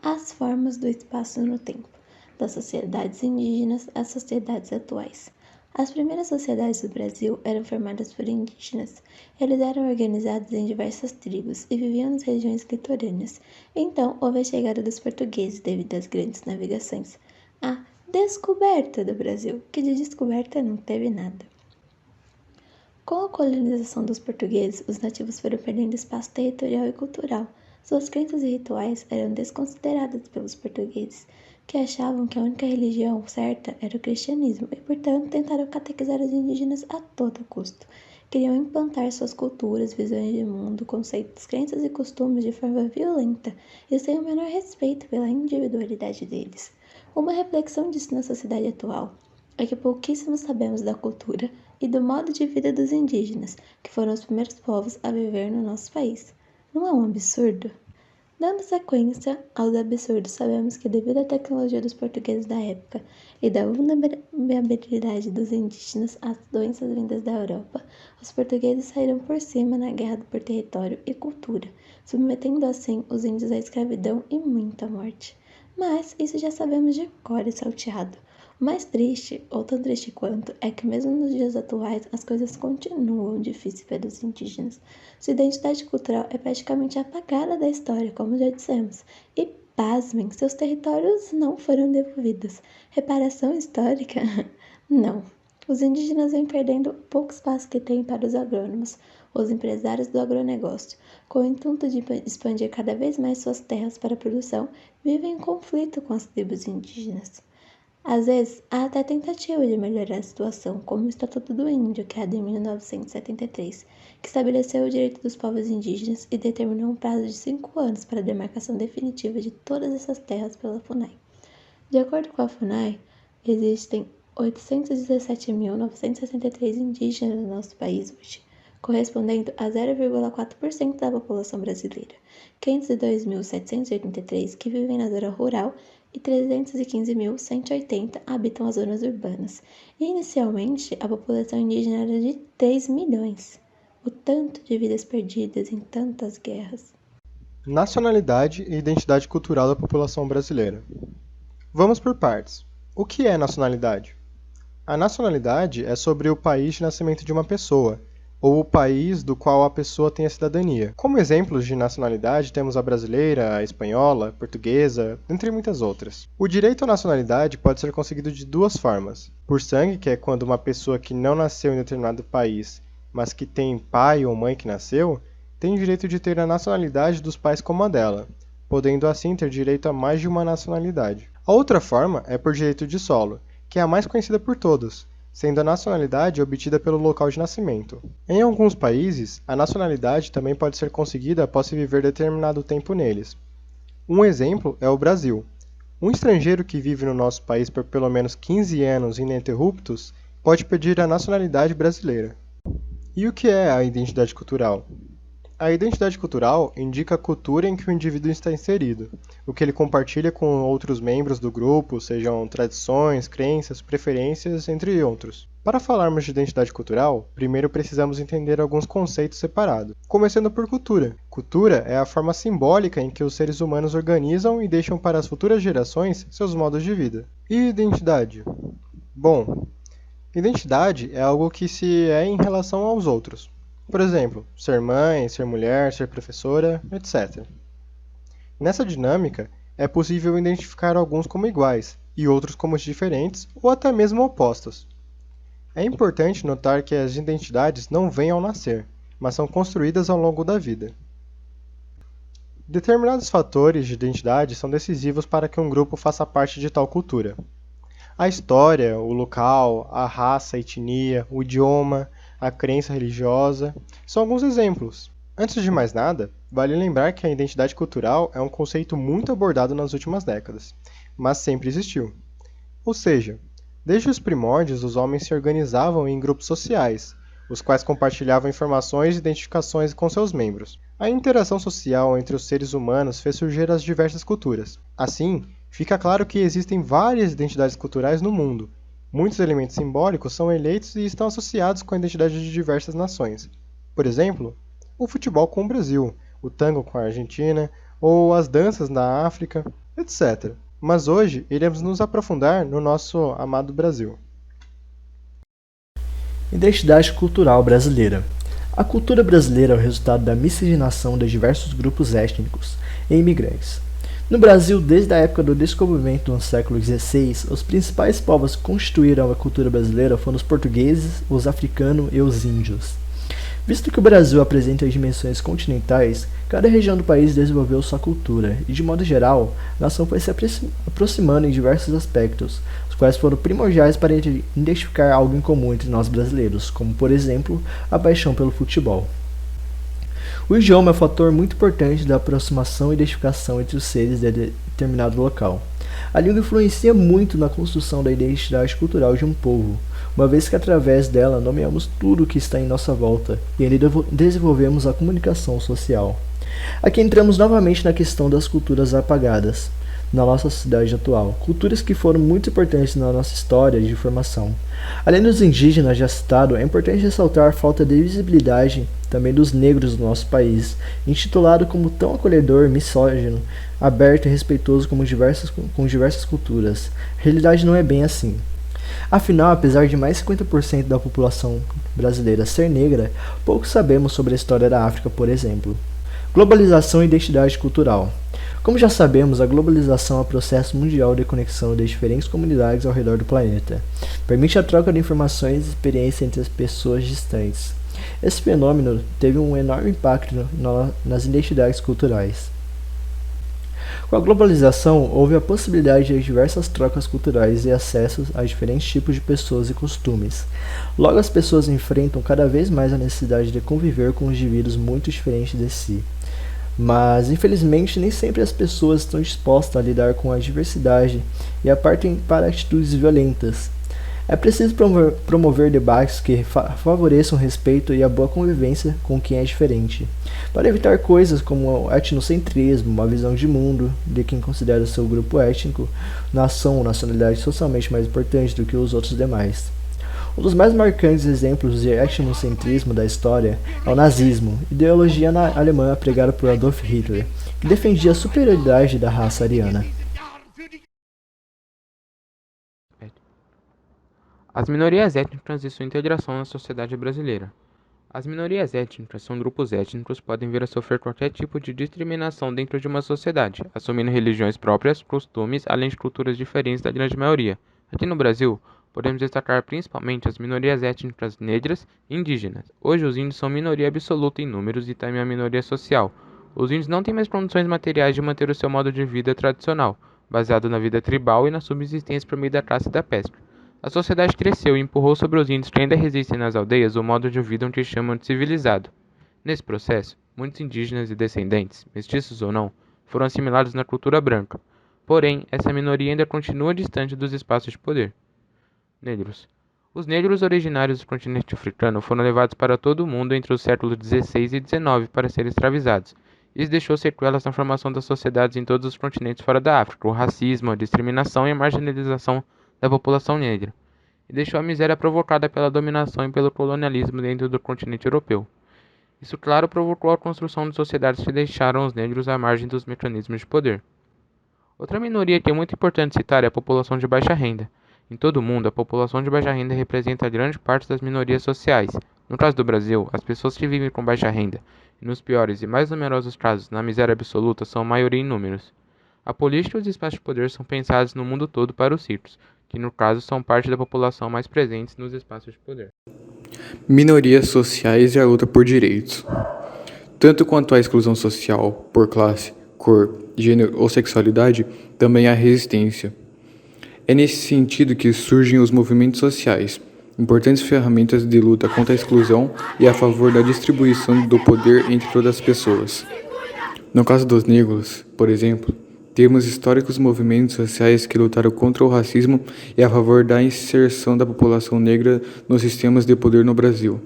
As formas do espaço no tempo, das sociedades indígenas às sociedades atuais. As primeiras sociedades do Brasil eram formadas por indígenas. Eles eram organizados em diversas tribos e viviam nas regiões litorâneas. Então, houve a chegada dos portugueses devido às grandes navegações. A descoberta do Brasil, que de descoberta não teve nada. Com a colonização dos portugueses, os nativos foram perdendo espaço territorial e cultural. Suas crenças e rituais eram desconsiderados pelos portugueses, que achavam que a única religião certa era o cristianismo e, portanto, tentaram catequizar os indígenas a todo custo. Queriam implantar suas culturas, visões de mundo, conceitos, crenças e costumes de forma violenta e sem o menor respeito pela individualidade deles. Uma reflexão disso na sociedade atual é que pouquíssimo sabemos da cultura e do modo de vida dos indígenas, que foram os primeiros povos a viver no nosso país. Não é um absurdo? Dando sequência aos absurdos, sabemos que devido à tecnologia dos portugueses da época e da vulnerabilidade dos indígenas às doenças vindas da Europa, os portugueses saíram por cima na guerra por território e cultura, submetendo assim os índios à escravidão e muita morte. Mas isso já sabemos de cor e salteado. O mais triste, ou tão triste quanto, é que mesmo nos dias atuais as coisas continuam difíceis para os indígenas. Sua identidade cultural é praticamente apagada da história, como já dissemos. E, pasmem, seus territórios não foram devolvidos. Reparação histórica? Não. Os indígenas vêm perdendo o pouco espaço que têm para os agrônomos, os empresários do agronegócio. Com o intuito de expandir cada vez mais suas terras para a produção, vivem em conflito com as tribos indígenas. Às vezes, há até tentativa de melhorar a situação, como o Estatuto do Índio, criado em 1973, que estabeleceu o direito dos povos indígenas e determinou um prazo de 5 anos para a demarcação definitiva de todas essas terras pela FUNAI. De acordo com a FUNAI, existem 817.963 indígenas no nosso país hoje, correspondendo a 0,4% da população brasileira, 502.783 que vivem na zona rural e 315.180 habitam as zonas urbanas. Inicialmente, a população indígena era de 3 milhões. O tanto de vidas perdidas em tantas guerras. Nacionalidade e identidade cultural da população brasileira. Vamos por partes. O que é nacionalidade? A nacionalidade é sobre o país de nascimento de uma pessoa, ou o país do qual a pessoa tem a cidadania. Como exemplos de nacionalidade temos a brasileira, a espanhola, a portuguesa, entre muitas outras. O direito à nacionalidade pode ser conseguido de duas formas. Por sangue, que é quando uma pessoa que não nasceu em determinado país, mas que tem pai ou mãe que nasceu, tem o direito de ter a nacionalidade dos pais como a dela, podendo assim ter direito a mais de uma nacionalidade. A outra forma é por direito de solo, que é a mais conhecida por todos, sendo a nacionalidade obtida pelo local de nascimento. Em alguns países, a nacionalidade também pode ser conseguida após se viver determinado tempo neles. Um exemplo é o Brasil. Um estrangeiro que vive no nosso país por pelo menos 15 anos ininterruptos pode pedir a nacionalidade brasileira. E o que é a identidade cultural? A identidade cultural indica a cultura em que o indivíduo está inserido, o que ele compartilha com outros membros do grupo, sejam tradições, crenças, preferências, entre outros. Para falarmos de identidade cultural, primeiro precisamos entender alguns conceitos separados, começando por cultura. Cultura é a forma simbólica em que os seres humanos organizam e deixam para as futuras gerações seus modos de vida. E identidade? Bom, identidade é algo que se é em relação aos outros. Por exemplo, ser mãe, ser mulher, ser professora, etc. Nessa dinâmica, é possível identificar alguns como iguais e outros como diferentes ou até mesmo opostos. É importante notar que as identidades não vêm ao nascer, mas são construídas ao longo da vida. Determinados fatores de identidade são decisivos para que um grupo faça parte de tal cultura. A história, o local, a raça, a etnia, o idioma, a crença religiosa, são alguns exemplos. Antes de mais nada, vale lembrar que a identidade cultural é um conceito muito abordado nas últimas décadas, mas sempre existiu. Ou seja, desde os primórdios os homens se organizavam em grupos sociais, os quais compartilhavam informações e identificações com seus membros. A interação social entre os seres humanos fez surgir as diversas culturas. Assim, fica claro que existem várias identidades culturais no mundo. Muitos elementos simbólicos são eleitos e estão associados com a identidade de diversas nações. Por exemplo, o futebol com o Brasil, o tango com a Argentina, ou as danças na África. etc. Mas hoje iremos nos aprofundar no nosso amado Brasil. Identidade cultural brasileira. A cultura brasileira é o resultado da miscigenação de diversos grupos étnicos e imigrantes. No Brasil, desde a época do descobrimento no século XVI, os principais povos que constituíram a cultura brasileira foram os portugueses, os africanos e os índios. Visto que o Brasil apresenta dimensões continentais, cada região do país desenvolveu sua cultura, e de modo geral, a nação foi se aproximando em diversos aspectos, os quais foram primordiais para identificar algo em comum entre nós brasileiros, como, por exemplo, a paixão pelo futebol. O idioma é um fator muito importante da aproximação e identificação entre os seres de determinado local. A língua influencia muito na construção da identidade cultural de um povo, uma vez que através dela nomeamos tudo o que está em nossa volta e ainda desenvolvemos a comunicação social. Aqui entramos novamente na questão das culturas apagadas na nossa sociedade atual, culturas que foram muito importantes na nossa história de formação. Além dos indígenas já citado, é importante ressaltar a falta de visibilidade também dos negros do nosso país, intitulado como tão acolhedor, misógino, aberto e respeitoso com diversas culturas. A realidade não é bem assim. Afinal, apesar de mais de 50% da população brasileira ser negra, pouco sabemos sobre a história da África, por exemplo. Globalização e identidade cultural. Como já sabemos, a globalização é um processo mundial de conexão de diferentes comunidades ao redor do planeta. Permite a troca de informações e experiências entre as pessoas distantes. Esse fenômeno teve um enorme impacto nas identidades culturais. Com a globalização, houve a possibilidade de diversas trocas culturais e acessos a diferentes tipos de pessoas e costumes. Logo, as pessoas enfrentam cada vez mais a necessidade de conviver com indivíduos muito diferentes de si. Mas, infelizmente, nem sempre as pessoas estão dispostas a lidar com a diversidade e partem para atitudes violentas. É preciso promover debates que favoreçam o respeito e a boa convivência com quem é diferente, para evitar coisas como o etnocentrismo, uma visão de mundo de quem considera o seu grupo étnico, nação ou nacionalidade socialmente mais importante do que os outros demais. Um dos mais marcantes exemplos de etnocentrismo da história é o nazismo, ideologia alemã pregada por Adolf Hitler, que defendia a superioridade da raça ariana. As minorias étnicas e sua integração na sociedade brasileira. As minorias étnicas são grupos étnicos que podem vir a sofrer qualquer tipo de discriminação dentro de uma sociedade, assumindo religiões próprias, costumes, além de culturas diferentes da grande maioria. Aqui no Brasil, podemos destacar principalmente as minorias étnicas negras e indígenas. Hoje, os índios são minoria absoluta em números e também a minoria social. Os índios não têm mais condições materiais de manter o seu modo de vida tradicional, baseado na vida tribal e na subsistência por meio da caça e da pesca. A sociedade cresceu e empurrou sobre os índios que ainda resistem nas aldeias o modo de vida que chamam de civilizado. Nesse processo, muitos indígenas e descendentes, mestiços ou não, foram assimilados na cultura branca. Porém, essa minoria ainda continua distante dos espaços de poder. Negros. Os negros originários do continente africano foram levados para todo o mundo entre os séculos XVI e XIX para serem escravizados. Isso deixou sequelas na formação das sociedades em todos os continentes fora da África, o racismo, a discriminação e a marginalização da população negra, e deixou a miséria provocada pela dominação e pelo colonialismo dentro do continente europeu. Isso, claro, provocou a construção de sociedades que deixaram os negros à margem dos mecanismos de poder. Outra minoria que é muito importante citar é a população de baixa renda. Em todo o mundo, a população de baixa renda representa grande parte das minorias sociais. No caso do Brasil, as pessoas que vivem com baixa renda, e nos piores e mais numerosos casos, na miséria absoluta, são a maioria em números. A política e os espaços de poder são pensados no mundo todo para os ricos, que no caso são parte da população mais presentes nos espaços de poder. Minorias sociais e a luta por direitos. Tanto quanto à exclusão social, por classe, cor, gênero ou sexualidade, também há resistência. É nesse sentido que surgem os movimentos sociais, importantes ferramentas de luta contra a exclusão e a favor da distribuição do poder entre todas as pessoas. No caso dos negros, por exemplo, temos históricos movimentos sociais que lutaram contra o racismo e a favor da inserção da população negra nos sistemas de poder no Brasil.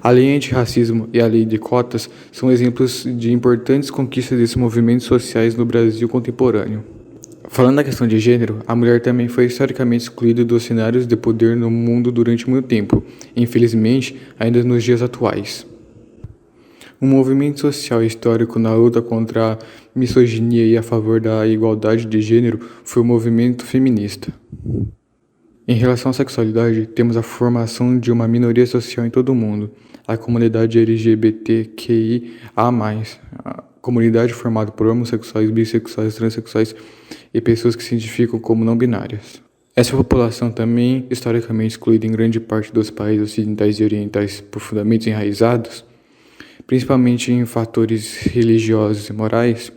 A lei antirracismo e a lei de cotas são exemplos de importantes conquistas desses movimentos sociais no Brasil contemporâneo. Falando da questão de gênero, a mulher também foi historicamente excluída dos cenários de poder no mundo durante muito tempo, infelizmente ainda nos dias atuais. Um movimento social histórico na luta contra a misoginia e a favor da igualdade de gênero foi o movimento feminista. Em relação à sexualidade, temos a formação de uma minoria social em todo o mundo, a comunidade LGBTQIA+, a comunidade formada por homossexuais, bissexuais, transexuais e pessoas que se identificam como não binárias. Essa população também, historicamente excluída em grande parte dos países ocidentais e orientais por fundamentos enraizados, principalmente em fatores religiosos e morais,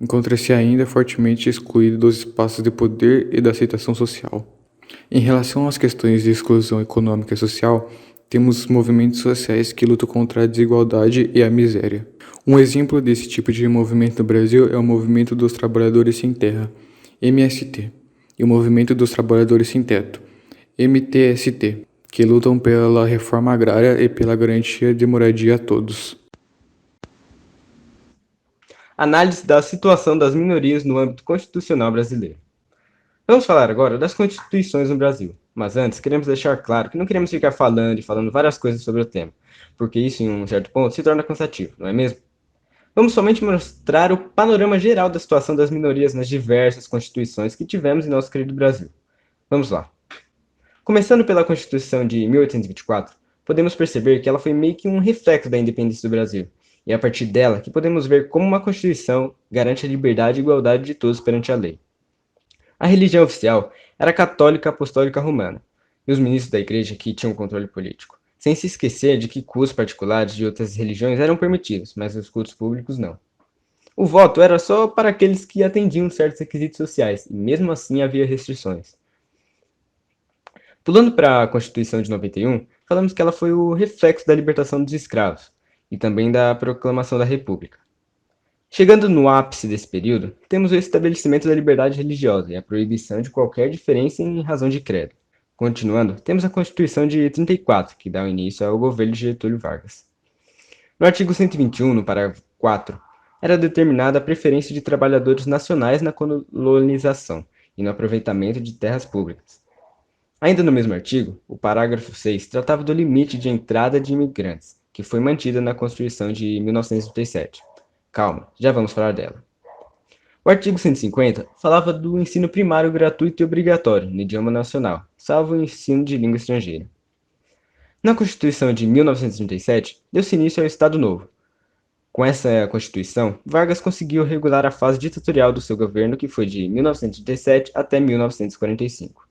encontra-se ainda fortemente excluída dos espaços de poder e da aceitação social. Em relação às questões de exclusão econômica e social, temos movimentos sociais que lutam contra a desigualdade e a miséria. Um exemplo desse tipo de movimento no Brasil é o Movimento dos Trabalhadores Sem Terra, MST, e o Movimento dos Trabalhadores Sem Teto, MTST, que lutam pela reforma agrária e pela garantia de moradia a todos. Análise da situação das minorias no âmbito constitucional brasileiro. Vamos falar agora das constituições no Brasil, mas antes queremos deixar claro que não queremos ficar falando várias coisas sobre o tema, porque isso em um certo ponto se torna cansativo, não é mesmo? Vamos somente mostrar o panorama geral da situação das minorias nas diversas constituições que tivemos em nosso querido Brasil. Vamos lá. Começando pela Constituição de 1824, podemos perceber que ela foi meio que um reflexo da independência do Brasil, e é a partir dela que podemos ver como uma Constituição garante a liberdade e igualdade de todos perante a lei. A religião oficial era a católica apostólica romana, e os ministros da igreja que tinham controle político, sem se esquecer de que cultos particulares de outras religiões eram permitidos, mas os cultos públicos não. O voto era só para aqueles que atendiam certos requisitos sociais, e mesmo assim havia restrições. Pulando para a Constituição de 91, falamos que ela foi o reflexo da libertação dos escravos, e também da proclamação da República. Chegando no ápice desse período, temos o estabelecimento da liberdade religiosa e a proibição de qualquer diferença em razão de credo. Continuando, temos a Constituição de 34, que dá o início ao governo de Getúlio Vargas. No artigo 121, no parágrafo 4, era determinada a preferência de trabalhadores nacionais na colonização e no aproveitamento de terras públicas. Ainda no mesmo artigo, o parágrafo 6 tratava do limite de entrada de imigrantes, que foi mantida na Constituição de 1937. Calma, já vamos falar dela. O artigo 150 falava do ensino primário gratuito e obrigatório no idioma nacional, salvo o ensino de língua estrangeira. Na Constituição de 1937, deu-se início ao Estado Novo. Com essa Constituição, Vargas conseguiu regular a fase ditatorial do seu governo, que foi de 1937 até 1945.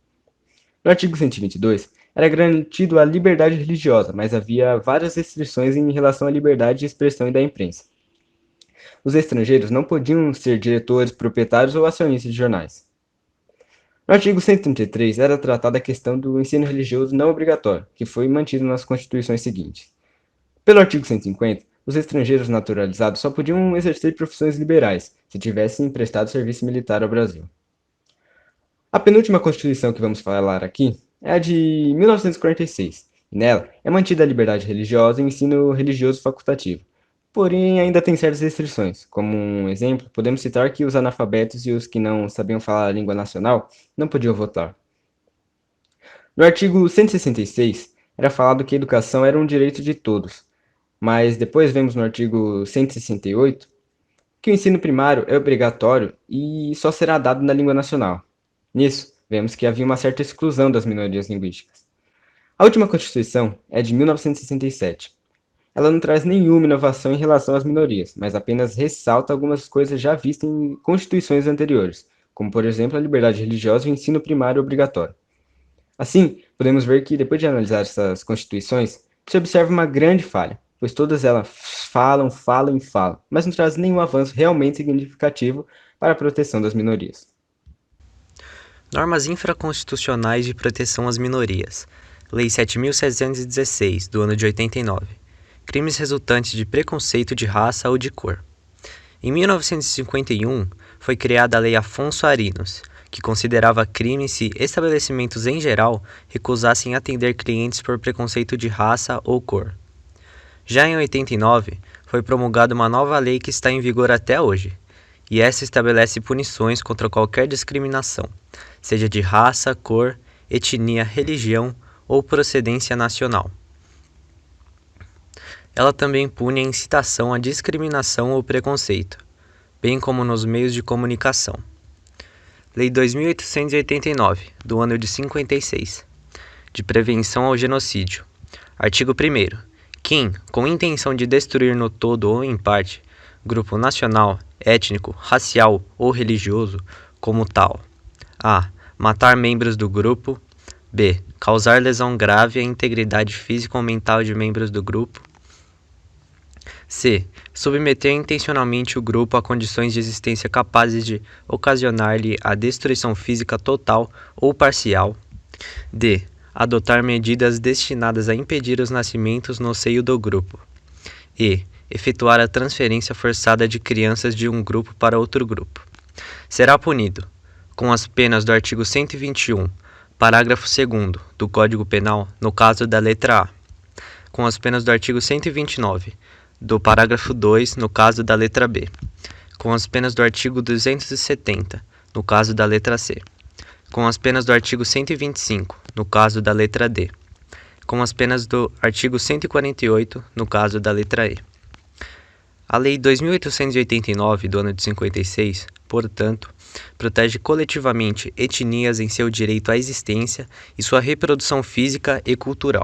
No artigo 122, era garantido a liberdade religiosa, mas havia várias restrições em relação à liberdade de expressão e da imprensa. Os estrangeiros não podiam ser diretores, proprietários ou acionistas de jornais. No artigo 133 era tratada a questão do ensino religioso não obrigatório, que foi mantido nas constituições seguintes. Pelo artigo 150, os estrangeiros naturalizados só podiam exercer profissões liberais, se tivessem prestado serviço militar ao Brasil. A penúltima constituição que vamos falar aqui é a de 1946, e nela é mantida a liberdade religiosa e o ensino religioso facultativo. Porém, ainda tem certas restrições. Como um exemplo, podemos citar que os analfabetos e os que não sabiam falar a língua nacional não podiam votar. No artigo 166, era falado que a educação era um direito de todos, mas depois vemos no artigo 168 que o ensino primário é obrigatório e só será dado na língua nacional. Nisso, vemos que havia uma certa exclusão das minorias linguísticas. A última Constituição é de 1967. Ela não traz nenhuma inovação em relação às minorias, mas apenas ressalta algumas coisas já vistas em constituições anteriores, como, por exemplo, a liberdade religiosa e o ensino primário obrigatório. Assim, podemos ver que, depois de analisar essas constituições, se observa uma grande falha, pois todas elas falam, mas não trazem nenhum avanço realmente significativo para a proteção das minorias. Normas infraconstitucionais de proteção às minorias. Lei 7.716, do ano de 89. Crimes resultantes de preconceito de raça ou de cor. Em 1951, foi criada a Lei Afonso Arinos, que considerava crime se estabelecimentos em geral recusassem atender clientes por preconceito de raça ou cor. Já em 89, foi promulgada uma nova lei que está em vigor até hoje, e essa estabelece punições contra qualquer discriminação, seja de raça, cor, etnia, religião ou procedência nacional. Ela também pune a incitação à discriminação ou preconceito. bem como nos meios de comunicação. Lei 2.889, do ano de 56, de prevenção ao genocídio. Artigo 1º. Quem, com intenção de destruir no todo ou em parte, grupo nacional, étnico, racial ou religioso, como tal: a. Matar membros do grupo. B. Causar lesão grave à integridade física ou mental de membros do grupo. C. Submeter intencionalmente o grupo a condições de existência capazes de ocasionar-lhe a destruição física total ou parcial. D. Adotar medidas destinadas a impedir os nascimentos no seio do grupo. E. Efetuar a transferência forçada de crianças de um grupo para outro grupo. Será punido com as penas do artigo 121, parágrafo 2º do Código Penal, no caso da letra A, com as penas do artigo 129, do parágrafo 2, no caso da letra B, com as penas do artigo 270, no caso da letra C, com as penas do artigo 125, no caso da letra D, com as penas do artigo 148, no caso da letra E. A Lei 2.889, do ano de 56, portanto, protege coletivamente etnias em seu direito à existência e sua reprodução física e cultural.